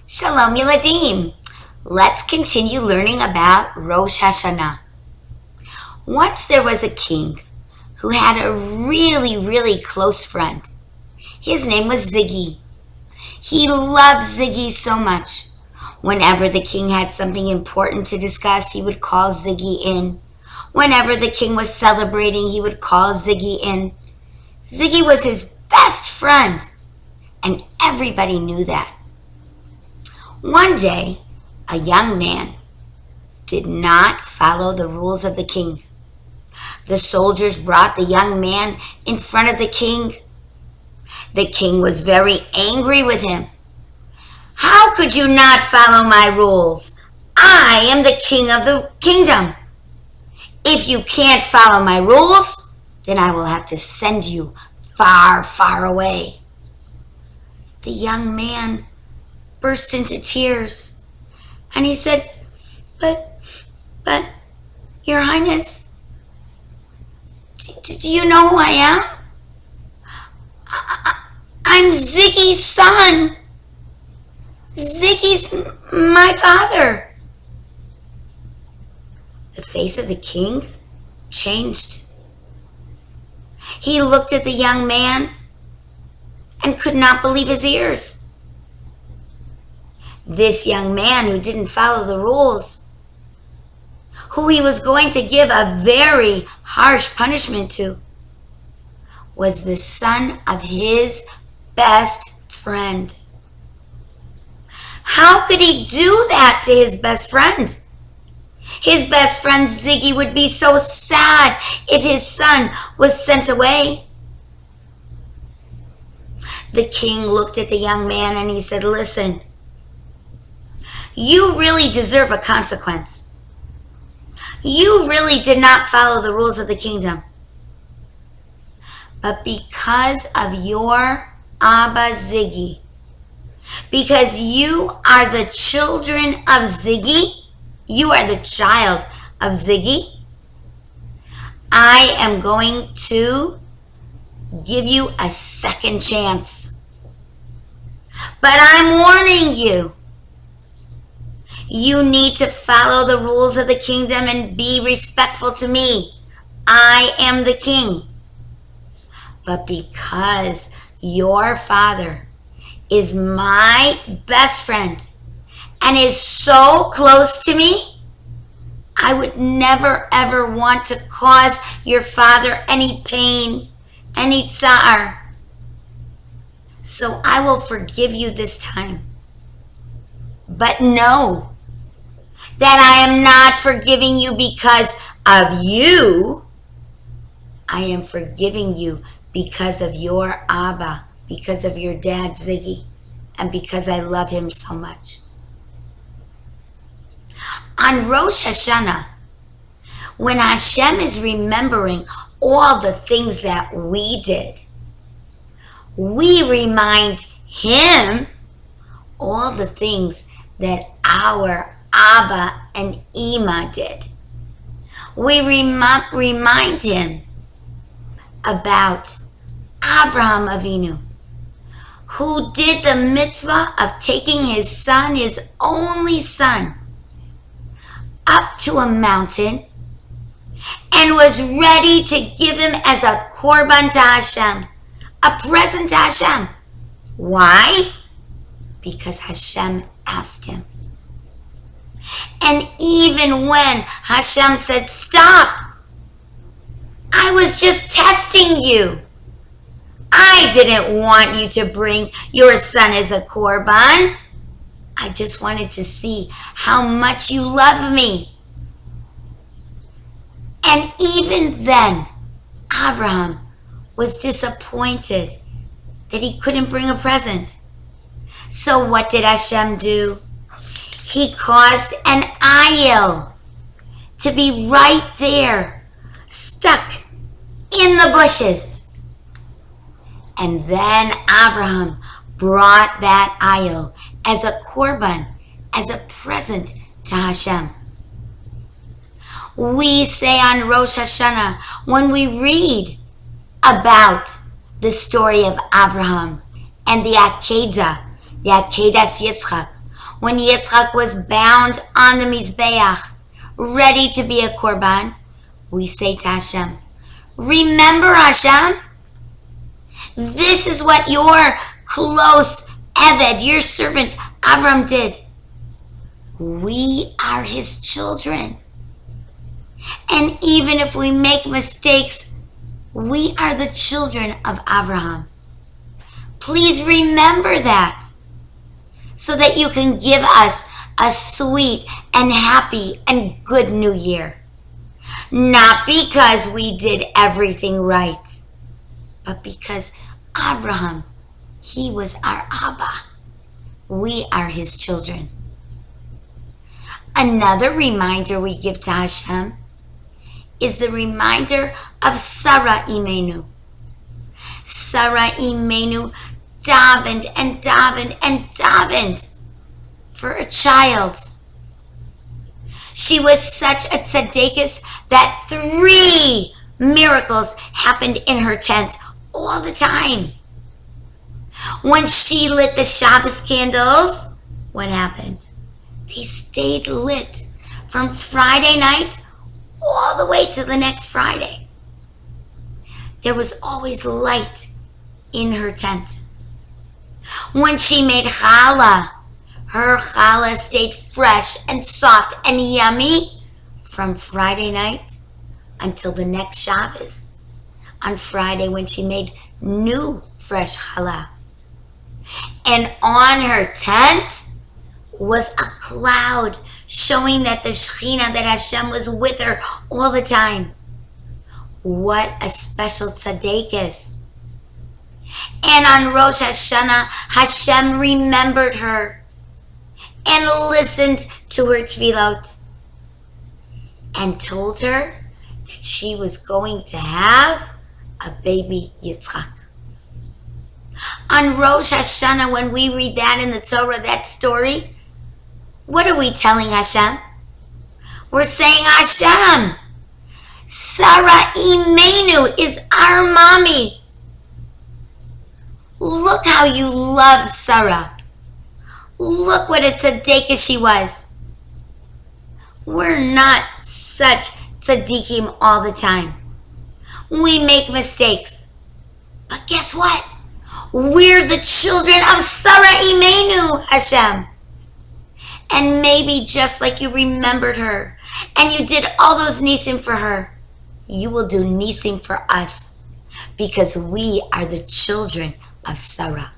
Shalom Yeladim. Let's continue learning about Rosh Hashana. Once there was a king who had a really close friend. His name was Ziggy. He loved Ziggy so much. Whenever the king had something important to discuss, he would call Ziggy in. Whenever the king was celebrating, he would call Ziggy in. Ziggy was his best friend, and everybody knew that. One day, a young man did not follow the rules of the king. The soldiers brought the young man in front of the king. The king was very angry with him. "How could you not follow my rules? I am the king of the kingdom. If you can't follow my rules, then I will have to send you far away." The young man burst into tears, and he said, But, Your Highness, do you know who I am? I'm Ziggy's son. Ziggy's my father. The face of the king changed. He looked at the young man and could not believe his ears. This young man who didn't follow the rules, who he was going to give a very harsh punishment to, was the son of his best friend. How could he do that to his best friend? His best friend Ziggy would be so sad if his son was sent away. The king looked at the young man and he said, "Listen, you really deserve a consequence. You really did not follow the rules of the kingdom. But because of your Abba Ziggy, because you are the children of Ziggy, you are the child of Ziggy, I am going to give you a second chance. But I'm warning you. You need to follow the rules of the kingdom and be respectful to me. I am the king. But because your father is my best friend and is so close to me, I would never ever want to cause your father any pain, any tsar. So I will forgive you this time. But know that I am not forgiving you because of you. I am forgiving you because of your Abba, because of your dad Ziggy, and because I love him so much." On Rosh Hashana, when Hashem is remembering all the things that we did, we remind him all the things that our Abba and Ima did. We remind him about Avraham Avinu, who did the mitzvah of taking his son, his only son, up to a mountain and was ready to give him as a korban to Hashem, a present to Hashem. Why? Because Hashem asked him. And even when Hashem said, "Stop, I was just testing you. I didn't want you to bring your son as a korban. I just wanted to see how much you love me." And even then, Abraham was disappointed that he couldn't bring a present. So what did Hashem do? He caused an ayil to be right there, stuck in the bushes. And then Abraham brought that ayil as a korban, as a present to Hashem. We say on Rosh Hashana, when we read about the story of Abraham and the Akedah Yitzchak, when Yitzchak was bound on the Mizbeach, ready to be a korban, we say to Hashem, remember Hashem, this is what your close Eved, your servant Avram did. We are his children. And even if we make mistakes, we are the children of Abraham. Please remember that, so that you can give us a sweet and happy and good new year. Not because we did everything right, but because Abraham, he was our Abba. We are his children. Another reminder we give to Hashem is the reminder of Sarah Imenu. Sarah Imenu davened and davened and davened for a child. She was such a tzaddikus that 3 miracles happened in her tent all the time. When she lit the Shabbos candles, what happened? They stayed lit from Friday night all the way to the next Friday. There was always light in her tent. When she made challah, her challah stayed fresh and soft and yummy from Friday night until the next Shabbos, on Friday when she made new fresh challah. And on her tent was a cloud showing that the Shekhinah, that Hashem was with her all the time. What a special tzaddikus. And on Rosh Hashana, Hashem remembered her and listened to her tefillot and told her that she was going to have a baby Yitzchak. On Rosh Hashana, when we read that in the Torah, that story, what are we telling Hashem? We're saying, Hashem, Sarah Imenu is our mommy. Look how you love Sarah. Look what a tzaddikus she was. We're not such tzaddikim all the time. We make mistakes. But guess what? We're the children of Sarah Imenu, Hashem. And maybe just like you remembered her and you did all those nisim for her, you will do nisim for us, because we are the children of Sarah.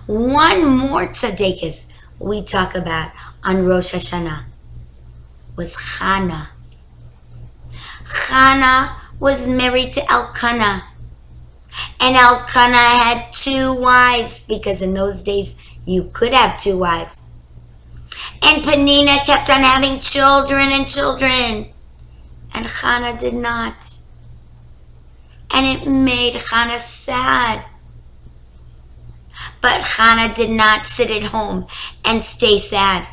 One more tzaddikus we talk about on Rosh Hashanah was Hannah. Hannah was married to Elkanah. And Elkanah had 2 wives, because in those days you could have 2 wives. And Penina kept on having children and children, and Hannah did not. And it made Hannah sad. But Hannah did not sit at home and stay sad.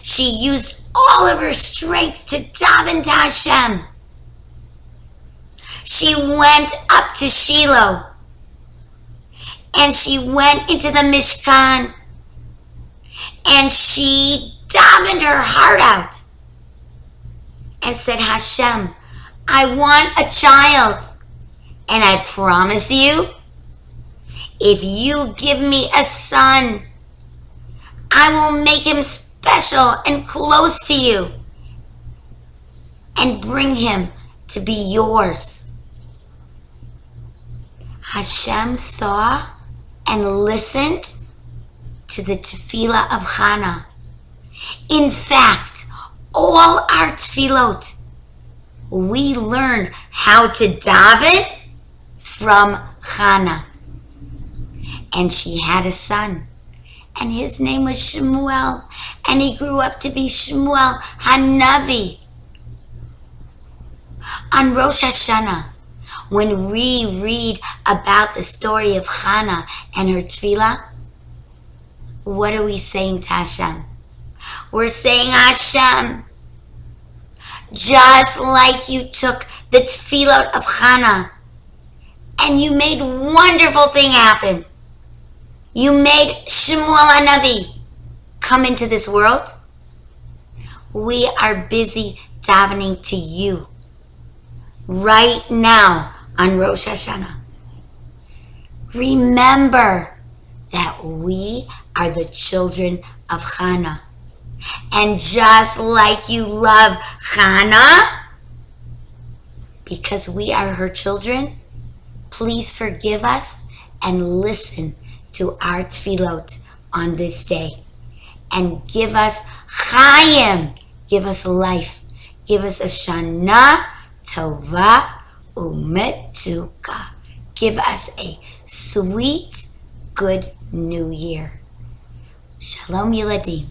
She used all of her strength to daven to Hashem. She went up to Shiloh, and she went into the Mishkan, and she davened her heart out and said, Hashem, I want a child, and I promise you, if you give me a son, I will make him special and close to you and bring him to be yours. Hashem saw and listened to the tefillah of Hannah. In fact, all our tefillot, we learn how to daven from Hannah. And she had a son, and his name was Shmuel, and he grew up to be Shmuel Hanavi. On Rosh Hashanah, when we read about the story of Hannah and her tefillah, what are we saying to Hashem? We're saying, Hashem, just like you took the tefillot of Hannah and you made wonderful thing happen, You made Shmuel Hanavi come into this world. We are busy davening to you right now on Rosh Hashana. Remember that we are the children of Chana. And just like you love Chana, because we are her children, please forgive us and listen to our tefillot on this day. And give us Chaim, give us life, give us a Shana Tova Umetuka. Give us a sweet, good new year. Shalom Yiladim.